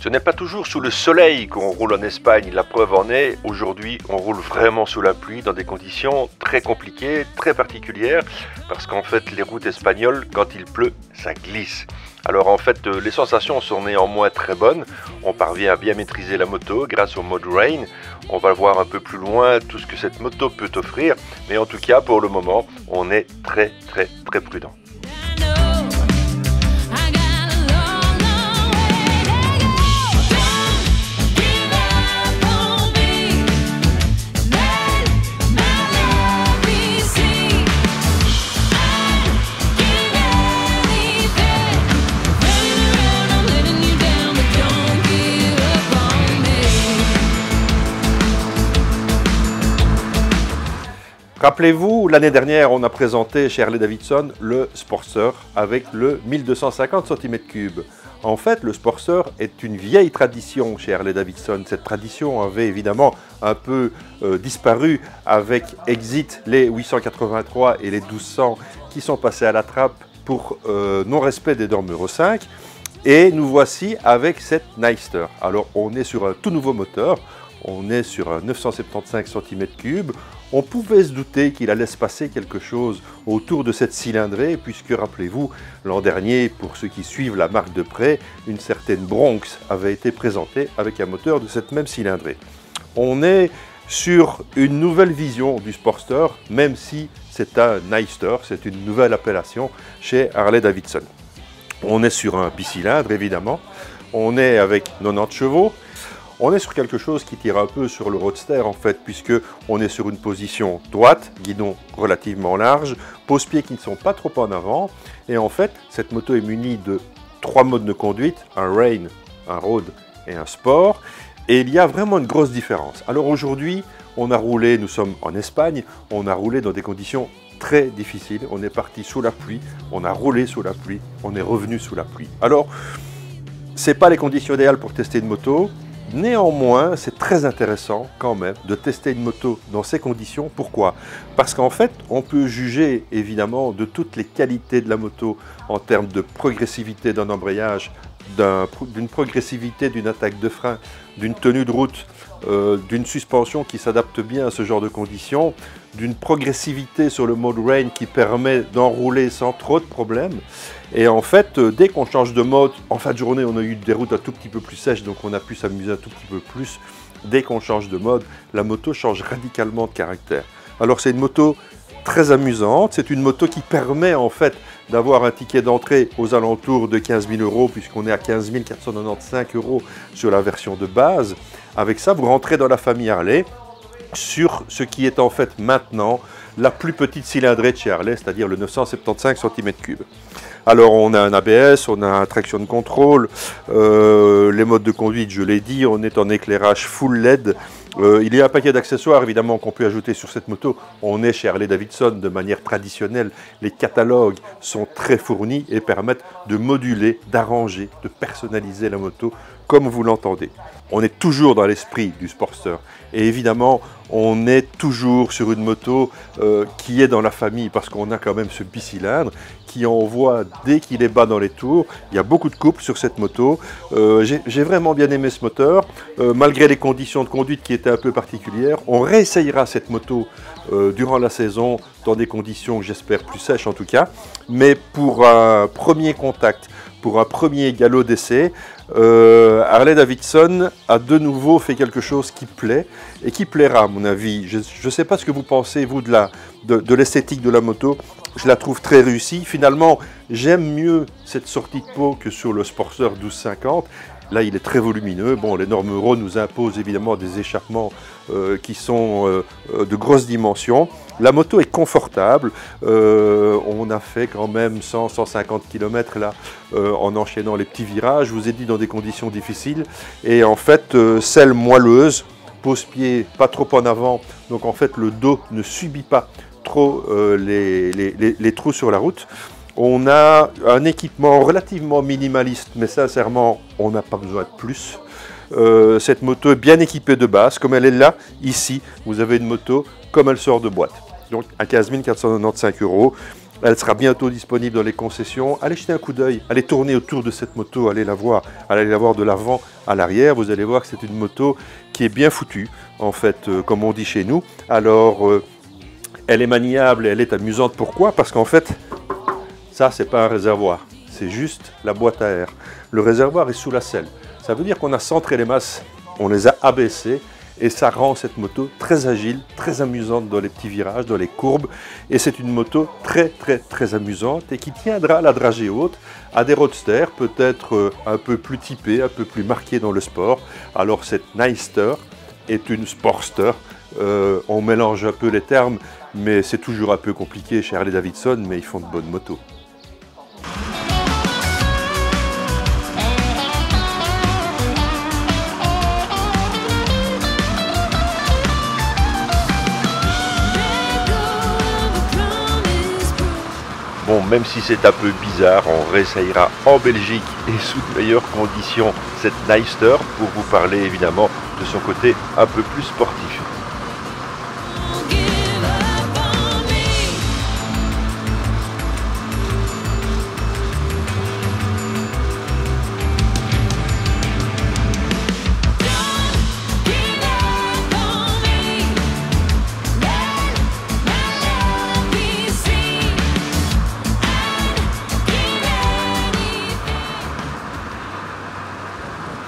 Ce n'est pas toujours sous le soleil qu'on roule en Espagne, la preuve en est, aujourd'hui on roule vraiment sous la pluie dans des conditions très compliquées, très particulières, parce qu'en fait les routes espagnoles, quand il pleut, ça glisse. Alors en fait les sensations sont néanmoins très bonnes, on parvient à bien maîtriser la moto grâce au mode Rain, on va voir un peu plus loin tout ce que cette moto peut offrir, mais en tout cas pour le moment on est très prudent. Rappelez-vous, l'année dernière, on a présenté chez Harley-Davidson le Sportster avec le 1250 cm3. En fait, le Sportster est une vieille tradition chez Harley-Davidson. Cette tradition avait évidemment un peu disparu avec Exit, les 883 et les 1200 qui sont passés à la trappe pour non-respect des normes Euro 5. Et nous voici avec cette Nightster. Alors, on est sur un tout nouveau moteur. On est sur un 975 cm3. On pouvait se douter qu'il allait se passer quelque chose autour de cette cylindrée, puisque rappelez-vous, l'an dernier, pour ceux qui suivent la marque de près, une certaine Bronx avait été présentée avec un moteur de cette même cylindrée. On est sur une nouvelle vision du Sportster, même si c'est un Nightster, c'est une nouvelle appellation chez Harley-Davidson. On est sur un bicylindre, évidemment. On est avec 90 chevaux. On est sur quelque chose qui tire un peu sur le roadster en fait, puisque on est sur une position droite, guidon relativement large, pose-pieds qui ne sont pas trop en avant. Et en fait, cette moto est munie de 3 modes de conduite, un Rain, un Road et un Sport. Et il y a vraiment une grosse différence. Alors aujourd'hui, on a roulé, nous sommes en Espagne, on a roulé dans des conditions très difficiles. On est parti sous la pluie, on a roulé sous la pluie, on est revenu sous la pluie. Alors, ce n'est pas les conditions idéales pour tester une moto. Néanmoins, c'est très intéressant quand même de tester une moto dans ces conditions. Pourquoi? Parce qu'en fait, on peut juger évidemment de toutes les qualités de la moto en termes de progressivité d'un embrayage, d'une progressivité d'une attaque de frein, d'une tenue de route, d'une suspension qui s'adapte bien à ce genre de conditions, d'une progressivité sur le mode Rain qui permet d'enrouler sans trop de problèmes. Et en fait, dès qu'on change de mode, en fin de journée, on a eu des routes un tout petit peu plus sèches, donc on a pu s'amuser un tout petit peu plus. Dès qu'on change de mode, la moto change radicalement de caractère. Alors c'est une moto très amusante, c'est une moto qui permet en fait d'avoir un ticket d'entrée aux alentours de 15 000 €, puisqu'on est à 15 495 € sur la version de base. Avec ça, vous rentrez dans la famille Harley sur ce qui est en fait maintenant la plus petite cylindrée de chez Harley, c'est-à-dire le 975 cm3. Alors on a un ABS, on a un traction control, les modes de conduite, je l'ai dit, on est en éclairage full LED. Il y a un paquet d'accessoires évidemment qu'on peut ajouter sur cette moto. On est chez Harley-Davidson de manière traditionnelle. Les catalogues sont très fournis et permettent de moduler, d'arranger, de personnaliser la moto comme vous l'entendez. On est toujours dans l'esprit du Sportster et évidemment on est toujours sur une moto qui est dans la famille parce qu'on a quand même ce bicylindre qui envoie dès qu'il est bas dans les tours. Il y a beaucoup de couple sur cette moto. J'ai vraiment bien aimé ce moteur malgré les conditions de conduite qui étaient un peu particulières. On réessayera cette moto durant la saison dans des conditions j'espère plus sèches en tout cas, mais pour un premier contact, pour un premier galop d'essai, Harley-Davidson a de nouveau fait quelque chose qui plaît et qui plaira à mon avis. Je ne sais pas ce que vous pensez vous de l'esthétique de la moto, je la trouve très réussie. Finalement, j'aime mieux cette sortie de peau que sur le Sportster 1250. Là, il est très volumineux. Bon, les normes Euro nous imposent évidemment des échappements qui sont de grosses dimensions. La moto est confortable. On a fait quand même 100-150 km là en enchaînant les petits virages. Je vous ai dit dans des conditions difficiles. Et en fait, selle moelleuse, pose-pied pas trop en avant. Donc en fait, le dos ne subit pas trop les trous sur la route. On a un équipement relativement minimaliste, mais sincèrement, on n'a pas besoin de plus. Cette moto est bien équipée de base, comme elle est là, ici. Vous avez une moto comme elle sort de boîte. Donc à 15 495 €. Elle sera bientôt disponible dans les concessions. Allez jeter un coup d'œil, allez tourner autour de cette moto, allez la voir de l'avant à l'arrière. Vous allez voir que c'est une moto qui est bien foutue, en fait, comme on dit chez nous. Alors, elle est maniable et elle est amusante. Pourquoi? Parce qu'en fait, ça, c'est pas un réservoir, c'est juste la boîte à air. Le réservoir est sous la selle. Ça veut dire qu'on a centré les masses, on les a abaissées, et ça rend cette moto très agile, très amusante dans les petits virages, dans les courbes. Et c'est une moto très amusante et qui tiendra la dragée haute à des roadsters, peut-être un peu plus typés, un peu plus marqués dans le sport. Alors cette Nyster est une Sportster. On mélange un peu les termes, mais c'est toujours un peu compliqué chez Harley-Davidson, mais ils font de bonnes motos. Bon, même si c'est un peu bizarre, on réessayera en Belgique et sous de meilleures conditions cette Nyster pour vous parler évidemment de son côté un peu plus sportif.